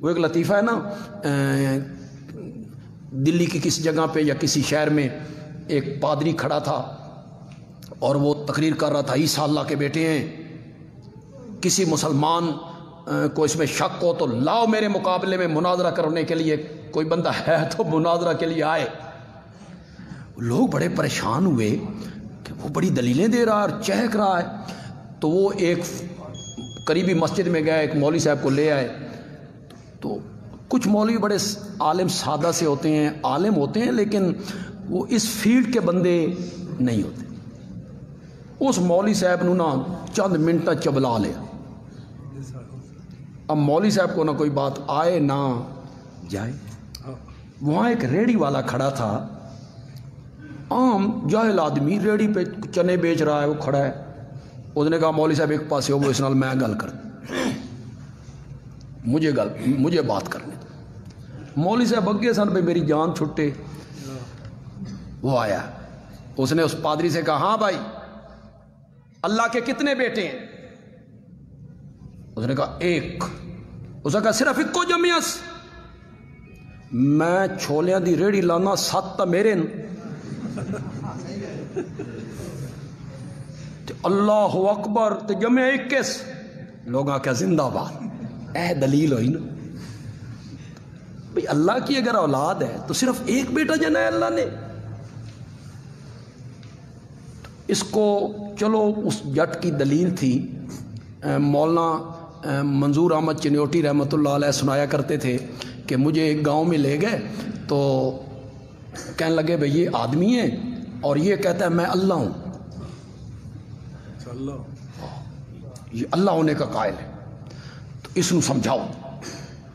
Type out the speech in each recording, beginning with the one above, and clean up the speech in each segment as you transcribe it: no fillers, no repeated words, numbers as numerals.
وہ ایک لطیفہ ہے نا، دلی کی کسی جگہ پہ یا کسی شہر میں ایک پادری کھڑا تھا اور وہ تقریر کر رہا تھا، عیسیٰ اللہ کے بیٹے ہیں، کسی مسلمان کو اس میں شک ہو تو لاؤ میرے مقابلے میں مناظرہ کرنے کے لیے، کوئی بندہ ہے تو مناظرہ کے لیے آئے۔ لوگ بڑے پریشان ہوئے کہ وہ بڑی دلیلیں دے رہا ہے اور چہک رہا ہے، تو وہ ایک قریبی مسجد میں گئے، ایک مولوی صاحب کو لے آئے۔ تو کچھ مولوی بڑے عالم سادہ سے ہوتے ہیں، عالم ہوتے ہیں لیکن وہ اس فیلڈ کے بندے نہیں ہوتے۔ اس مولوی صاحب نے نا چند منٹ چبلا لیا۔ اب مولوی صاحب کو نہ کوئی بات آئے نہ جائے۔ وہاں ایک ریڑھی والا کھڑا تھا، عام جاہل آدمی، ریڑھی پہ چنے بیچ رہا ہے، وہ کھڑا ہے۔ اس نے کہا مولوی صاحب ایک پاس ہو، وہ اس نال میں گل کر، مجھے بات کرنے دو۔ مولوی صاحب اگے سن پہ میری جان چھٹے۔ وہ آیا، اس نے اس پادری سے کہا ہاں بھائی اللہ کے کتنے بیٹے ہیں؟ اس نے کہا ایک۔ اس نے کہا صرف ایک کو جمیس؟ میں چھولیاں دی ریڑھی لانا، 7 تا میرے اللہ اکبر تے جمع 21۔ لوگ آکھیا زندہ باد۔ اے دلیل ہوئی نا بھئی، اللہ کی اگر اولاد ہے تو صرف ایک بیٹا جنا ہے اللہ نے۔ اس کو چلو اس جٹ کی دلیل تھی، مولانا منظور احمد چنیوٹی رحمۃ اللہ علیہ سنایا کرتے تھے کہ مجھے ایک گاؤں میں لے گئے تو کہنے لگے بھئی یہ آدمی ہے اور یہ کہتا ہے میں اللہ ہوں، یہ اللہ ہونے کا قائل ہے، تو اس نو سمجھاؤ۔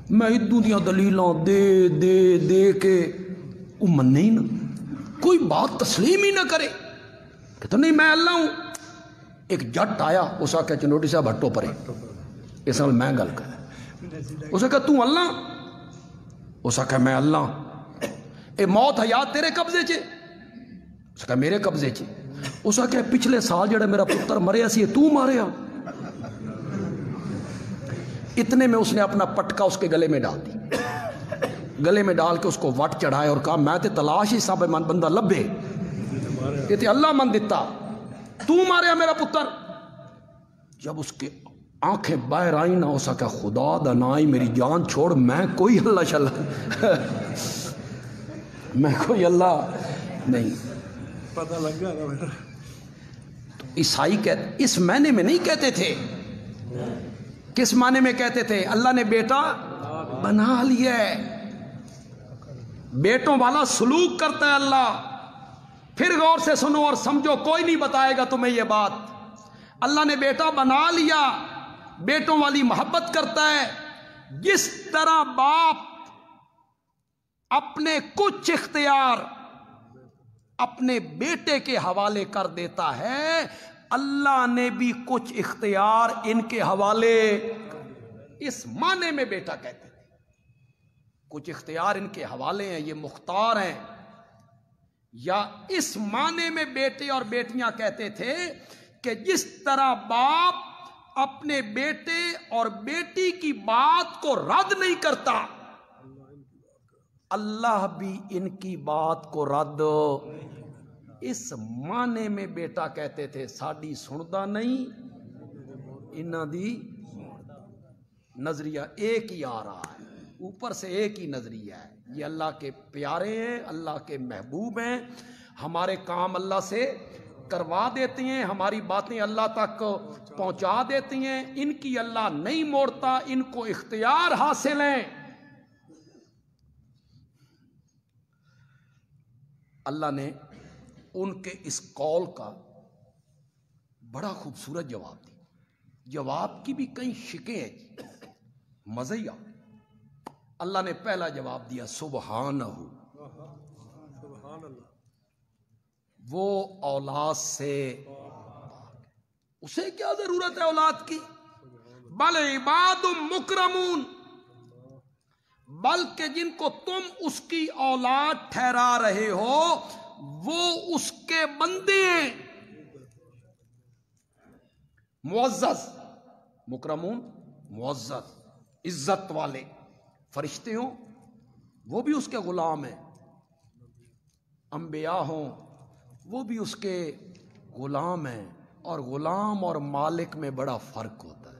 میں ادو دیاں دلیلاں دے دے دے کے وہ مننے ہی نہ، کوئی بات تسلیم ہی نہ کرے، کہتا نہیں میں اللہ ہوں۔ ایک جٹ آیا، اس آ کے چنوٹی صاحب ہٹو پرے، اس نال میں گل کر۔ اس نے کہا تو اللہ؟ اس نے کہا میں اللہ۔ اے موت حیات تیرے قبضے چے؟ اس نے کہا میرے قبضے چے۔ اس نے کہا پچھلے سال جڑا میرا پتر مریا سی تو ماریا؟ اتنے میں اس نے اپنا پٹکا اس کے گلے میں ڈال دی، گلے میں ڈال کے اس کو وٹ چڑھائے اور کہا میں تے تلاش ہی سب من بندہ لبے، یہ تے اللہ من دیتا، تو ماریا میرا پتر؟ جب اس کے آنکھیں باہر آئیں نہ، اس کا خدا دا نائی میری جان چھوڑ، میں کوئی اللہ شلا میں کوئی اللہ نہیں۔ پتہ لگ گیا۔ تو عیسائی کہتے اس معنی میں نہیں کہتے تھے، کس معنی میں کہتے تھے؟ اللہ نے بیٹا بنا لیا ہے، بیٹوں والا سلوک کرتا ہے اللہ۔ پھر غور سے سنو اور سمجھو، کوئی نہیں بتائے گا تمہیں یہ بات۔ اللہ نے بیٹا بنا لیا، بیٹوں والی محبت کرتا ہے۔ جس طرح باپ اپنے کچھ اختیار اپنے بیٹے کے حوالے کر دیتا ہے، اللہ نے بھی کچھ اختیار ان کے حوالے، اس معنی میں بیٹا کہتے تھے، کچھ اختیار ان کے حوالے ہیں، یہ مختار ہیں۔ یا اس معنی میں بیٹے اور بیٹیاں کہتے تھے کہ جس طرح باپ اپنے بیٹے اور بیٹی کی بات کو رد نہیں کرتا، اللہ بھی ان کی بات کو رد، اس معنی میں بیٹا کہتے تھے۔ ساڈی سندا نہیں، انہاں دی نظریہ ایک ہی آ رہا ہے، اوپر سے ایک ہی نظریہ ہے۔ یہ اللہ کے پیارے ہیں، اللہ کے محبوب ہیں، ہمارے کام اللہ سے کروا دیتے ہیں، ہماری باتیں اللہ تک پہنچا دیتی ہیں، ان کی اللہ نہیں موڑتا، ان کو اختیار حاصل ہیں۔ اللہ نے ان کے اس قول کا بڑا خوبصورت جواب دیا۔ جواب کی بھی کئی شکیں ہیں، مزہ ہی آ۔ اللہ نے پہلا جواب دیا سبحانہ، وہ اولاد سے، اسے کیا ضرورت ہے اولاد کی؟ بل عباد مکرمون، بلکہ جن کو تم اس کی اولاد ٹھہرا رہے ہو وہ اس کے بندے ہیں، معزز، مکرمون معزز، عزت والے، فرشتے ہوں وہ بھی اس کے غلام ہیں، انبیاء ہوں وہ بھی اس کے غلام ہیں، اور غلام اور مالک میں بڑا فرق ہوتا ہے۔